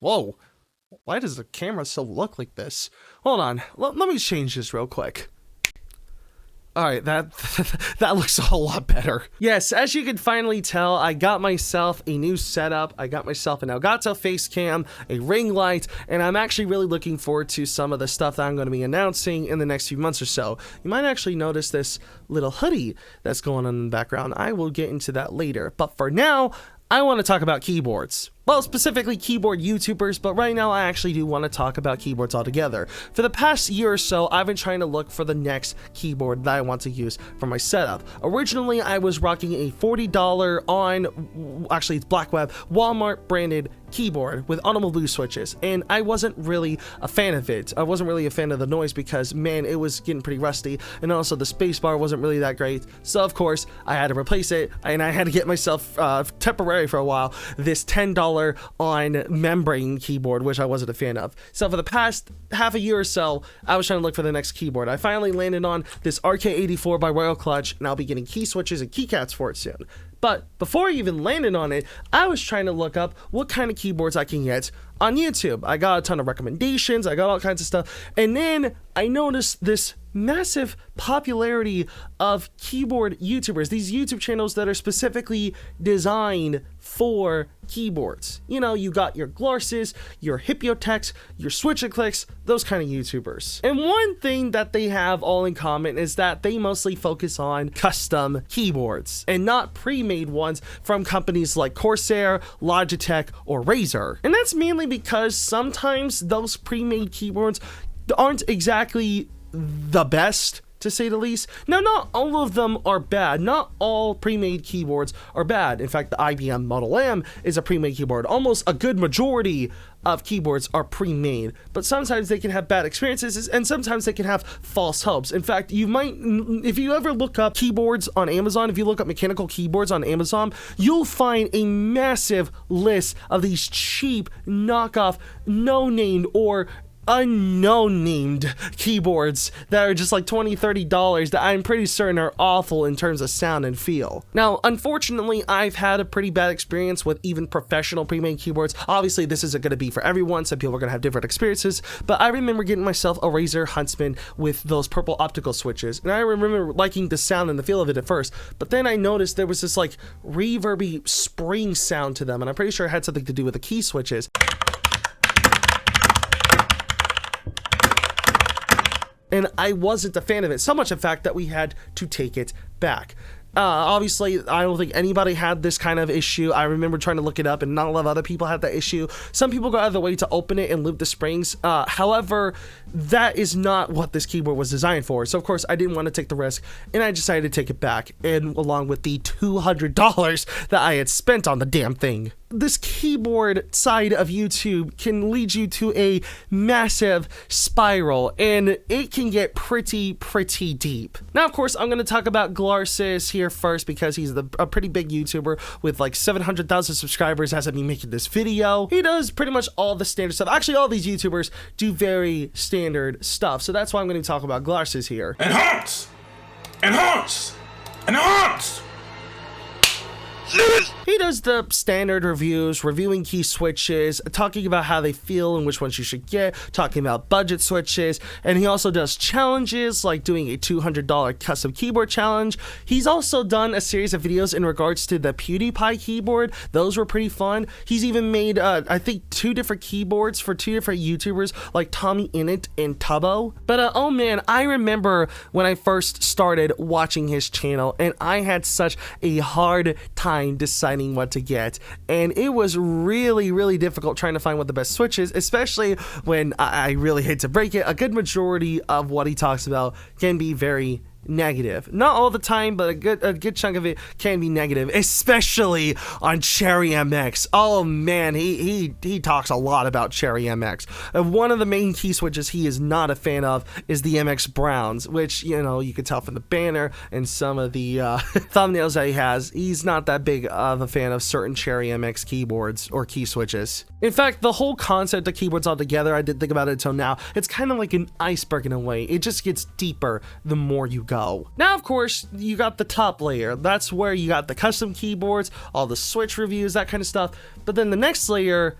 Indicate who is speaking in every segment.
Speaker 1: Whoa, why does the camera still look like this? Hold on, let me change this real quick. Alright, that looks a whole lot better. Yes, as you can finally tell, I got myself a new setup. I got myself an Elgato face cam, a ring light, and I'm actually really looking forward to some of the stuff that I'm going to be announcing in the next few months or so. You might actually notice this little hoodie that's going on in the background. I will get into that later, but for now, I want to talk about keyboards. Well, specifically keyboard YouTubers, but right now I actually do want to talk about keyboards altogether. For the past year or so, I've been trying to look for the next keyboard that I want to use for my setup. Originally, I was rocking a $40 on, actually it's Blackweb, Walmart branded keyboard with audible blue switches, and I wasn't really a fan of it. I wasn't really a fan of the noise because, man, it was getting pretty rusty, and also the spacebar wasn't really that great. So of course, I had to replace it, and I had to get myself temporary for a while this $10 on membrane keyboard, which I wasn't a fan of. So for the past half a year or so, I was trying to look for the next keyboard. I finally landed on this RK84 by Royal Clutch, and I'll be getting key switches and keycaps for it soon. But before I even landed on it, I was trying to look up what kind of keyboards I can get on YouTube. I got a ton of recommendations, I got all kinds of stuff, and then I noticed this massive popularity of keyboard YouTubers, these YouTube channels that are specifically designed for keyboards. You know, you got your Glarses, your Hipyo Techs, your Switch and Clicks, those kind of YouTubers. And one thing that they have all in common is that they mostly focus on custom keyboards and not pre-made ones from companies like Corsair, Logitech, or Razer. And that's mainly because sometimes those pre-made keyboards aren't exactly the best, to say the least. Now, not all of them are bad. Not all pre-made keyboards are bad. In fact, the IBM Model M is a pre-made keyboard. Almost a good majority of keyboards are pre-made, but sometimes they can have bad experiences, and sometimes they can have false hopes. In fact, you might, if you ever look up keyboards on Amazon, if you look up mechanical keyboards on Amazon, you'll find a massive list of these cheap knockoff, no-named or unknown named keyboards that are just like $20-$30 that I'm pretty certain are awful in terms of sound and feel. Now, unfortunately, I've had a pretty bad experience with even professional pre-made keyboards. Obviously, this isn't going to be for everyone. Some people are going to have different experiences, but I remember getting myself a Razer Huntsman with those purple optical switches, and I remember liking the sound and the feel of it at first, but then I noticed there was this like reverby spring sound to them, and I'm pretty sure it had something to do with the key switches. And I wasn't a fan of it, so much in fact that we had to take it back. Obviously, I don't think anybody had this kind of issue. I remember trying to look it up, and not a lot of other people had that issue. Some people go out of the way to open it and loop the springs. However, that is not what this keyboard was designed for. So of course, I didn't want to take the risk, and I decided to take it back, and along with the $200 that I had spent on the damn thing. This keyboard side of YouTube can lead you to a massive spiral, and it can get pretty deep. Now, of course, I'm going to talk about Glarses here first because he's a pretty big YouTuber with like 700,000 subscribers as of me making this video. He does pretty much all the standard stuff. Actually, all these YouTubers do very standard stuff, so that's why I'm going to talk about Glarses here.
Speaker 2: Enhance! Enhance! Enhance!
Speaker 1: He does the standard reviews, reviewing key switches, talking about how they feel and which ones you should get, talking about budget switches, and he also does challenges like doing a $200 custom keyboard challenge. He's also done a series of videos in regards to the PewDiePie keyboard. Those were pretty fun. He's even made, I think, 2 different keyboards for 2 different YouTubers like Tommy Innit and Tubbo. But oh man, I remember when I first started watching his channel, and I had such a hard time deciding what to get, and it was really difficult trying to find what the best switch is, especially when I really hate to break it, a good majority of what he talks about can be very negative. Not all the time, but a good chunk of it can be negative, especially on Cherry MX. Oh man, he talks a lot about Cherry MX. One of the main key switches he is not a fan of is the MX Browns, which, you know, you can tell from the banner and some of the thumbnails that he has. He's not that big of a fan of certain Cherry MX keyboards or key switches. In fact, the whole concept of keyboards altogether, I didn't think about it until now. It's kind of like an iceberg in a way. It just gets deeper the more you go. Now, of course, you got the top layer. That's where you got the custom keyboards, all the switch reviews, that kind of stuff. But then the next layer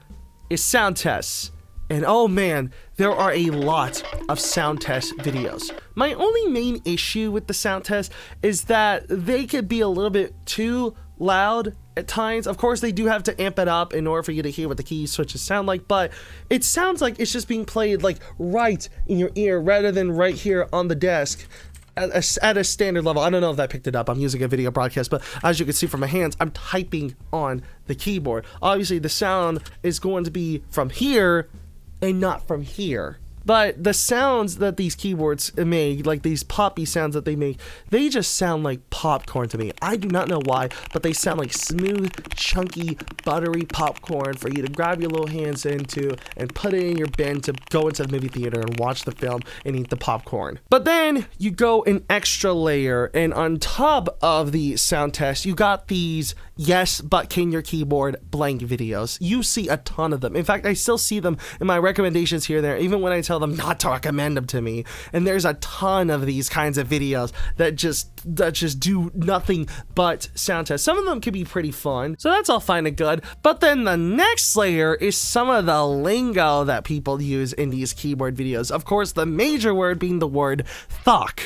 Speaker 1: is sound tests. And oh man, there are a lot of sound test videos. My only main issue with the sound test is that they could be a little bit too loud at times. Of course, they do have to amp it up in order for you to hear what the key switches sound like, but it sounds like it's just being played like right in your ear rather than right here on the desk. At a standard level. I don't know if that picked it up. I'm using a video broadcast, but as you can see from my hands, I'm typing on the keyboard. Obviously, the sound is going to be from here and not from here. But the sounds that these keyboards make, like these poppy sounds that they make, they just sound like popcorn to me. I do not know why, but they sound like smooth, chunky, buttery popcorn for you to grab your little hands into and put it in your bin to go into the movie theater and watch the film and eat the popcorn. But then you go an extra layer, and on top of the sound test, you got these yes, but can your keyboard blank videos. You see a ton of them. In fact, I still see them in my recommendations here and there, even when I tell them not to recommend them to me. And there's a ton of these kinds of videos that just do nothing but sound tests. Some of them can be pretty fun, so that's all fine and good. But then the next layer is some of the lingo that people use in these keyboard videos. Of course, the major word being the word "thock."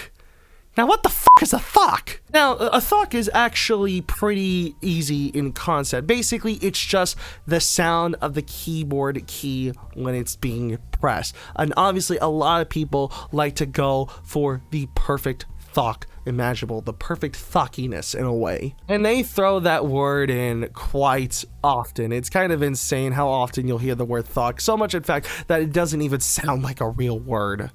Speaker 1: Now, what the f is a thock? Now, a thock is actually pretty easy in concept. Basically, it's just the sound of the keyboard key when it's being pressed. And obviously, a lot of people like to go for the perfect thock imaginable, the perfect thockiness in a way. And they throw that word in quite often. It's kind of insane how often you'll hear the word thock. So much, in fact, that it doesn't even sound like a real word.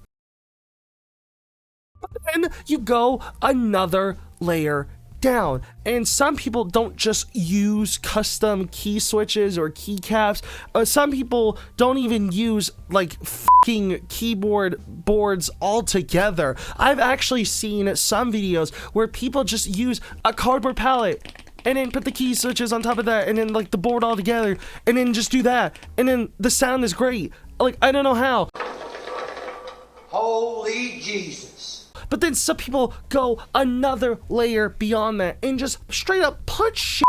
Speaker 1: Then you go another layer down, and some people don't just use custom key switches or keycaps. Some people don't even use like fucking keyboard boards altogether. I've actually seen some videos where people just use a cardboard palette and then put the key switches on top of that and then like the board all together and then just do that, and then the sound is great. Like, I don't know how.
Speaker 3: Holy Jesus.
Speaker 1: But then some people go another layer beyond that and just straight up put shit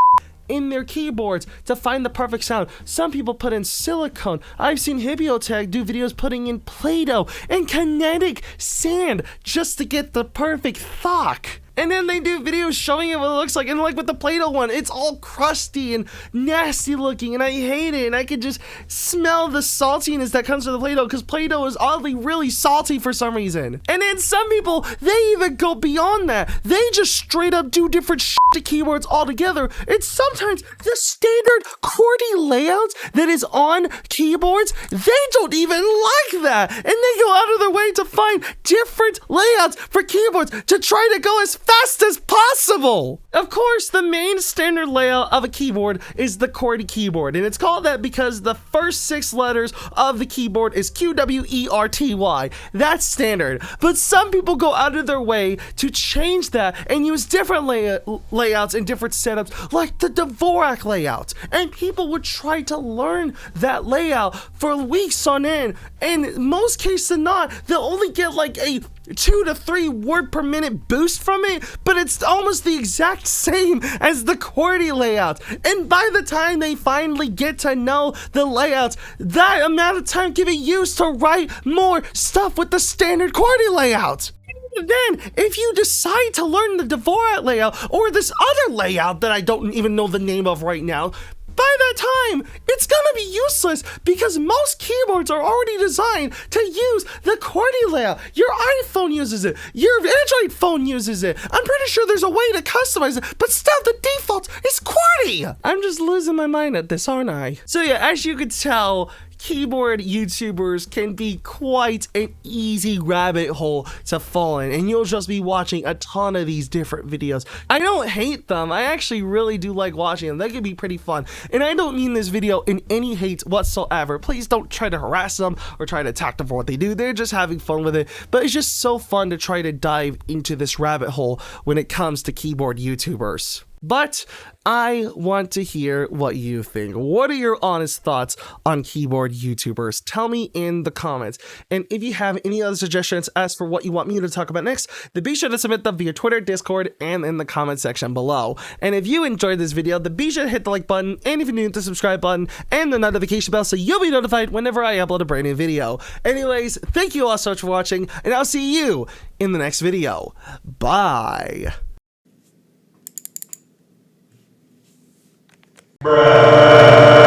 Speaker 1: in their keyboards to find the perfect sound. Some people put in silicone. I've seen Hipyo Tech do videos putting in Play-Doh and kinetic sand just to get the perfect thock. And then they do videos showing it what it looks like, and like with the Play-Doh one, it's all crusty and nasty looking, and I hate it, and I could just smell the saltiness that comes from the Play-Doh, because Play-Doh is oddly really salty for some reason. And then some people, they even go beyond that. They just straight up do different shit to keyboards altogether, and sometimes the standard QWERTY layouts that is on keyboards, they don't even like that, and they go out of their way to find different layouts for keyboards to try to go as fast as possible. Of course, the main standard layout of a keyboard is the QWERTY keyboard, and it's called that because the first 6 letters of the keyboard is QWERTY. That's standard, but some people go out of their way to change that and use different layouts and different setups, like the Dvorak layout, and people would try to learn that layout for weeks on end, and in most cases than not, they'll only get like a 2 to 3 word per minute boost from it, but it's almost the exact same as the QWERTY layout. And by the time they finally get to know the layouts, that amount of time can be used to write more stuff with the standard QWERTY layout. And then, if you decide to learn the Dvorak layout or this other layout that I don't even know the name of right now, by that time, it's gonna be useless because most keyboards are already designed to use the QWERTY layout. Your iPhone uses it. Your Android phone uses it. I'm pretty sure there's a way to customize it, but still the default is QWERTY. I'm just losing my mind at this, aren't I? So yeah, as you could tell, keyboard YouTubers can be quite an easy rabbit hole to fall in, and you'll just be watching a ton of these different videos. I don't hate them. I actually really do like watching them. They can be pretty fun, and I don't mean this video in any hate whatsoever. Please don't try to harass them or try to attack them for what they do. They're just having fun with it, but it's just so fun to try to dive into this rabbit hole when it comes to keyboard YouTubers. But I want to hear what you think. What are your honest thoughts on keyboard YouTubers? Tell me in the comments. And if you have any other suggestions as for what you want me to talk about next, then be sure to submit them via Twitter, Discord, and in the comment section below. And if you enjoyed this video, then be sure to hit the like button, and if you're new, the subscribe button, and the notification bell so you'll be notified whenever I upload a brand new video. Anyways, thank you all so much for watching, and I'll see you in the next video. Bye.
Speaker 2: Bruh.